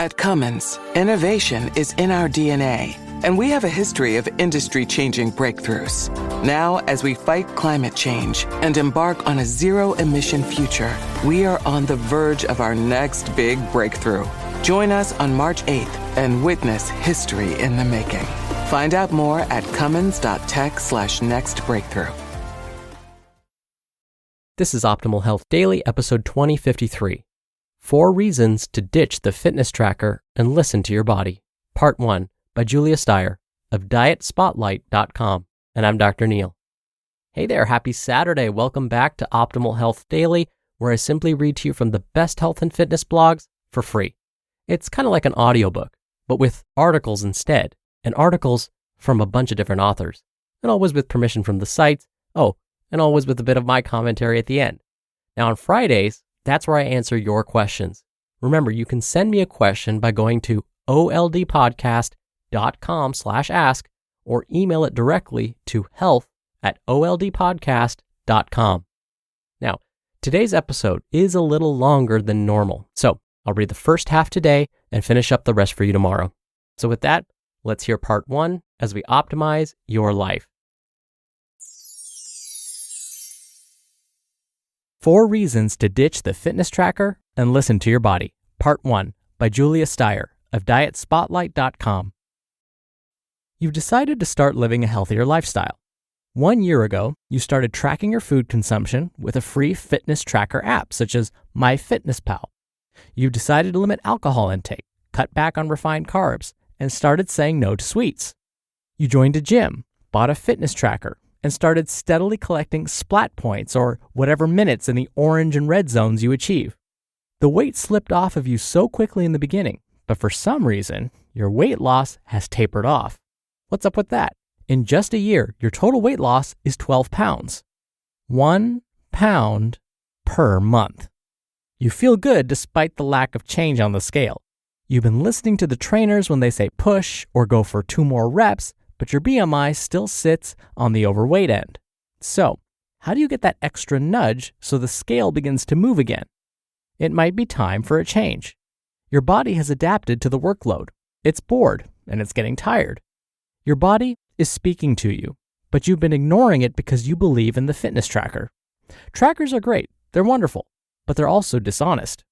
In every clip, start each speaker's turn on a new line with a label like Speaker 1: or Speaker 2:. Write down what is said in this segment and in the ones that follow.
Speaker 1: At Cummins, innovation is in our DNA, and we have a history of industry-changing breakthroughs. Now, as we fight climate change and embark on a zero-emission future, we are on the verge of our next big breakthrough. Join us on March 8th and witness history in the making. Find out more at cummins.tech/nextbreakthrough.
Speaker 2: This is Optimal Health Daily, episode 2053. 4 Reasons to Ditch the Fitness Tracker and Listen to Your Body. Part 1 by Julia Steier of DietSpotlight.com. And I'm Dr. Neil. Hey there, happy Saturday. Welcome back to Optimal Health Daily, where I simply read to you from the best health and fitness blogs for free. It's kind of like an audiobook, but with articles instead, and articles from a bunch of different authors, and always with permission from the sites. Oh, and always with a bit of my commentary at the end. Now on Fridays, that's where I answer your questions. Remember, you can send me a question by going to oldpodcast.com/ask or email it directly to health@oldpodcast.com. Now, today's episode is a little longer than normal, so I'll read the first half today and finish up the rest for you tomorrow. So with that, let's hear part 1 as we optimize your life. 4 Reasons to Ditch the Fitness Tracker and Listen to Your Body. Part 1 by Julia Steier of DietSpotlight.com. You've decided to start living a healthier lifestyle. 1 year ago, you started tracking your food consumption with a free fitness tracker app such as MyFitnessPal. You've decided to limit alcohol intake, cut back on refined carbs, and started saying no to sweets. You joined a gym, bought a fitness tracker, and started steadily collecting splat points or whatever minutes in the orange and red zones you achieve. The weight slipped off of you so quickly in the beginning, but for some reason, your weight loss has tapered off. What's up with that? In just a year, your total weight loss is 12 pounds. 1 pound per month. You feel good despite the lack of change on the scale. You've been listening to the trainers when they say push or go for 2 more reps, but your BMI still sits on the overweight end. So, how do you get that extra nudge so the scale begins to move again? It might be time for a change. Your body has adapted to the workload. It's bored and it's getting tired. Your body is speaking to you, but you've been ignoring it because you believe in the fitness tracker. Trackers are great. They're wonderful, but they're also dishonest.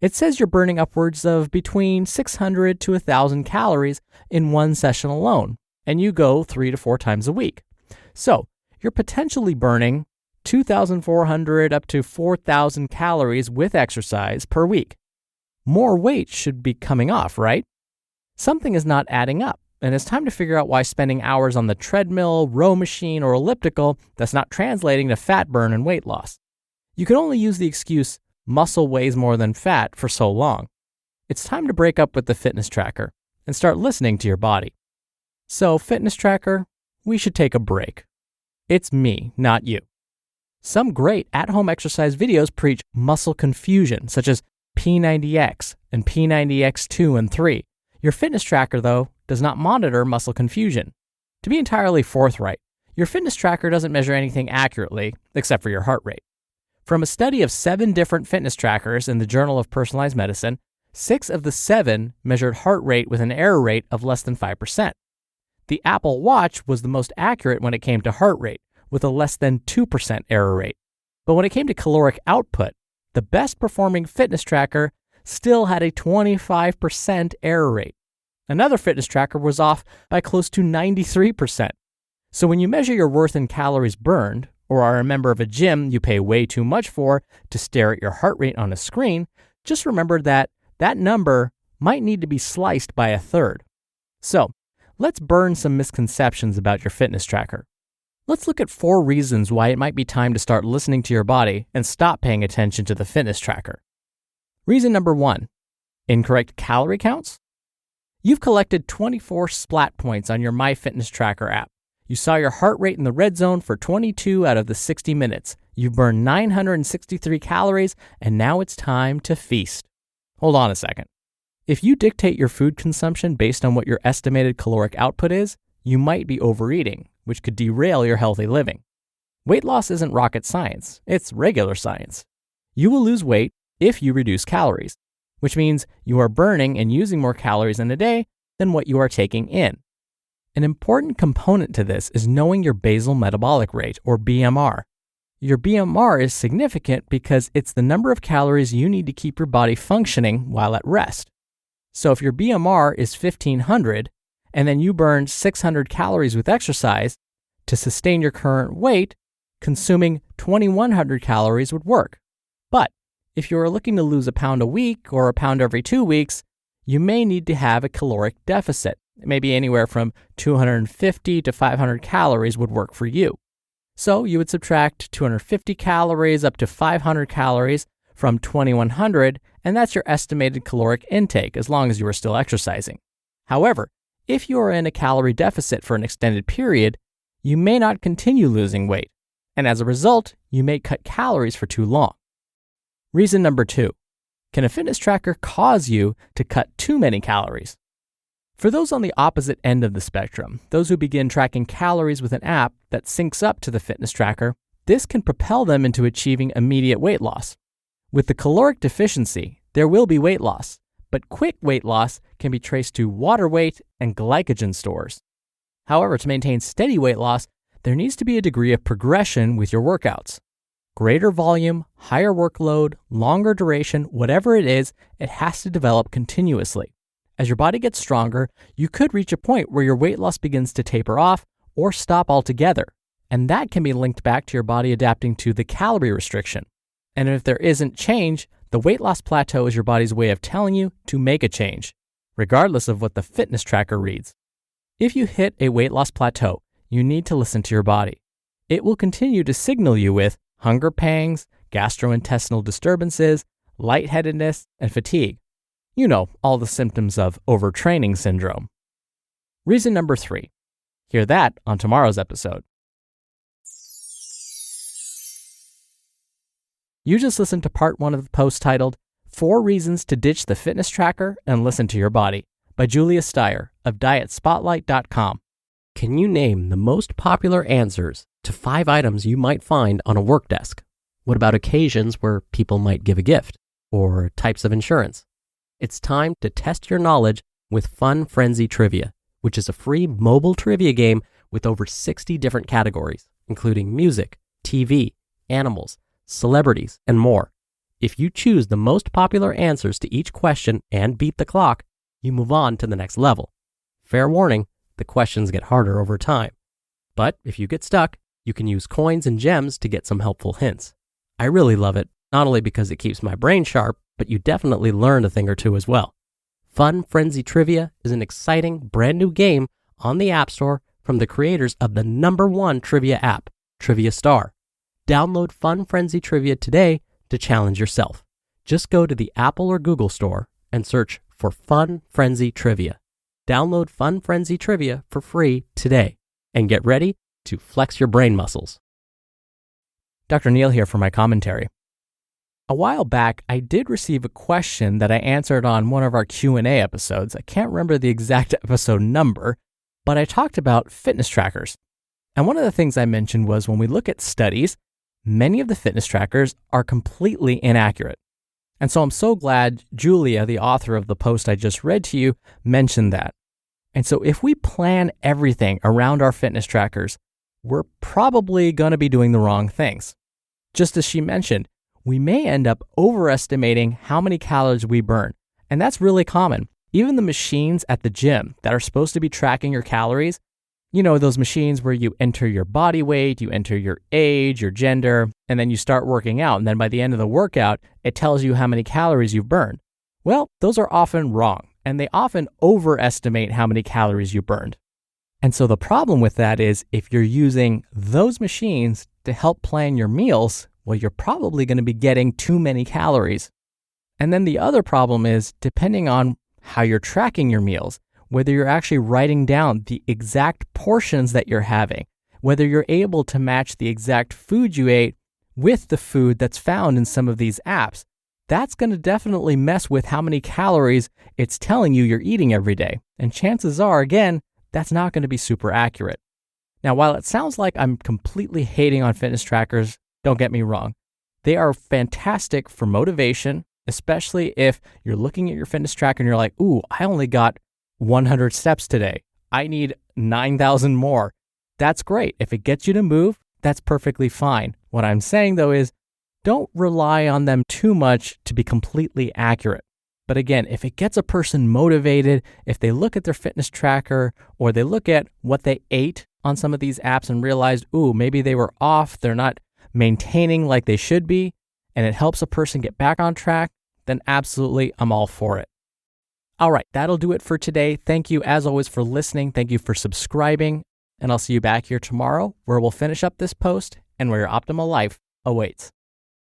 Speaker 2: It says you're burning upwards of between 600 to 1,000 calories in one session alone, and you go 3 to 4 times a week. So you're potentially burning 2,400 up to 4,000 calories with exercise per week. More weight should be coming off, right? Something is not adding up, and it's time to figure out why spending hours on the treadmill, row machine, or elliptical that's not translating to fat burn and weight loss. You can only use the excuse, muscle weighs more than fat, for so long. It's time to break up with the fitness tracker and start listening to your body. So, fitness tracker, we should take a break. It's me, not you. Some great at-home exercise videos preach muscle confusion, such as P90X and P90X2 and 3. Your fitness tracker, though, does not monitor muscle confusion. To be entirely forthright, your fitness tracker doesn't measure anything accurately, except for your heart rate. From a study of 7 different fitness trackers in the Journal of Personalized Medicine, 6 of the 7 measured heart rate with an error rate of less than 5%. The Apple Watch was the most accurate when it came to heart rate, with a less than 2% error rate. But when it came to caloric output, the best performing fitness tracker still had a 25% error rate. Another fitness tracker was off by close to 93%. So when you measure your worth in calories burned, or are a member of a gym you pay way too much for to stare at your heart rate on a screen, just remember that that number might need to be sliced by a third. So, let's burn some misconceptions about your fitness tracker. Let's look at 4 reasons why it might be time to start listening to your body and stop paying attention to the fitness tracker. Reason number 1, incorrect calorie counts. You've collected 24 splat points on your MyFitnessTracker app. You saw your heart rate in the red zone for 22 out of the 60 minutes. You've burned 963 calories, and now it's time to feast. Hold on a second. If you dictate your food consumption based on what your estimated caloric output is, you might be overeating, which could derail your healthy living. Weight loss isn't rocket science, it's regular science. You will lose weight if you reduce calories. which means you are burning and using more calories in a day than what you are taking in. An important component to this is knowing your basal metabolic rate, or BMR. Your BMR is significant because it's the number of calories you need to keep your body functioning while at rest. So if your BMR is 1500 and then you burn 600 calories with exercise, to sustain your current weight, consuming 2100 calories would work. But if you are looking to lose a pound a week or a pound every 2 weeks, you may need to have a caloric deficit. Maybe anywhere from 250 to 500 calories would work for you. So you would subtract 250 calories up to 500 calories from 2100, and that's your estimated caloric intake as long as you are still exercising. However, if you are in a calorie deficit for an extended period, you may not continue losing weight, and as a result, you may cut calories for too long. Reason number 2, can a fitness tracker cause you to cut too many calories? For those on the opposite end of the spectrum, those who begin tracking calories with an app that syncs up to the fitness tracker, this can propel them into achieving immediate weight loss. With the caloric deficiency, there will be weight loss, but quick weight loss can be traced to water weight and glycogen stores. However, to maintain steady weight loss, there needs to be a degree of progression with your workouts. Greater volume, higher workload, longer duration, whatever it is, it has to develop continuously. As your body gets stronger, you could reach a point where your weight loss begins to taper off or stop altogether, and that can be linked back to your body adapting to the calorie restriction. And if there isn't change, the weight loss plateau is your body's way of telling you to make a change, regardless of what the fitness tracker reads. If you hit a weight loss plateau, you need to listen to your body. It will continue to signal you with hunger pangs, gastrointestinal disturbances, lightheadedness, and fatigue. You know, all the symptoms of overtraining syndrome. Reason number 3. Hear that on tomorrow's episode. You just listened to part 1 of the post titled 4 Reasons to Ditch the Fitness Tracker and Listen to Your Body by Julia Steier of DietSpotlight.com. Can you name the most popular answers to 5 items you might find on a work desk? What about occasions where people might give a gift or types of insurance? It's time to test your knowledge with Fun Frenzy Trivia, which is a free mobile trivia game with over 60 different categories, including music, TV, animals, celebrities, and more. If you choose the most popular answers to each question and beat the clock, you move on to the next level. Fair warning, the questions get harder over time. But if you get stuck, you can use coins and gems to get some helpful hints. I really love it, not only because it keeps my brain sharp, but you definitely learn a thing or two as well. Fun Frenzy Trivia is an exciting brand new game on the App Store from the creators of the #1 trivia app, Trivia Star. Download Fun Frenzy Trivia today to challenge yourself. Just go to the Apple or Google Store and search for Fun Frenzy Trivia. Download Fun Frenzy Trivia for free today and get ready to flex your brain muscles. Dr. Neil here for my commentary. A while back, I did receive a question that I answered on one of our Q&A episodes. I can't remember the exact episode number, but I talked about fitness trackers. And one of the things I mentioned was when we look at studies, many of the fitness trackers are completely inaccurate. And so I'm so glad Julia, the author of the post I just read to you, mentioned that. And so if we plan everything around our fitness trackers, we're probably going to be doing the wrong things. Just as she mentioned, we may end up overestimating how many calories we burn. And that's really common. Even the machines at the gym that are supposed to be tracking your calories, you know, those machines where you enter your body weight, you enter your age, your gender, and then you start working out. And then by the end of the workout, it tells you how many calories you've burned. Well, those are often wrong, and they often overestimate how many calories you burned. And so the problem with that is if you're using those machines to help plan your meals, well, you're probably going to be getting too many calories. And then the other problem is, depending on how you're tracking your meals, whether you're actually writing down the exact portions that you're having, whether you're able to match the exact food you ate with the food that's found in some of these apps, that's going to definitely mess with how many calories it's telling you you're eating every day. And chances are, again, that's not going to be super accurate. Now, while it sounds like I'm completely hating on fitness trackers, don't get me wrong. They are fantastic for motivation especially if you're looking at your fitness tracker and you're like, ooh, I only got 100 steps today. I need 9,000 more. That's great. If it gets you to move, that's perfectly fine. What I'm saying though is don't rely on them too much to be completely accurate. But again, if it gets a person motivated, if they look at their fitness tracker or they look at what they ate on some of these apps and realized, ooh, maybe they were off, they're not maintaining like they should be, and it helps a person get back on track, then absolutely, I'm all for it. All right, that'll do it for today. Thank you as always for listening. Thank you for subscribing, and I'll see you back here tomorrow where we'll finish up this post and where your optimal life awaits.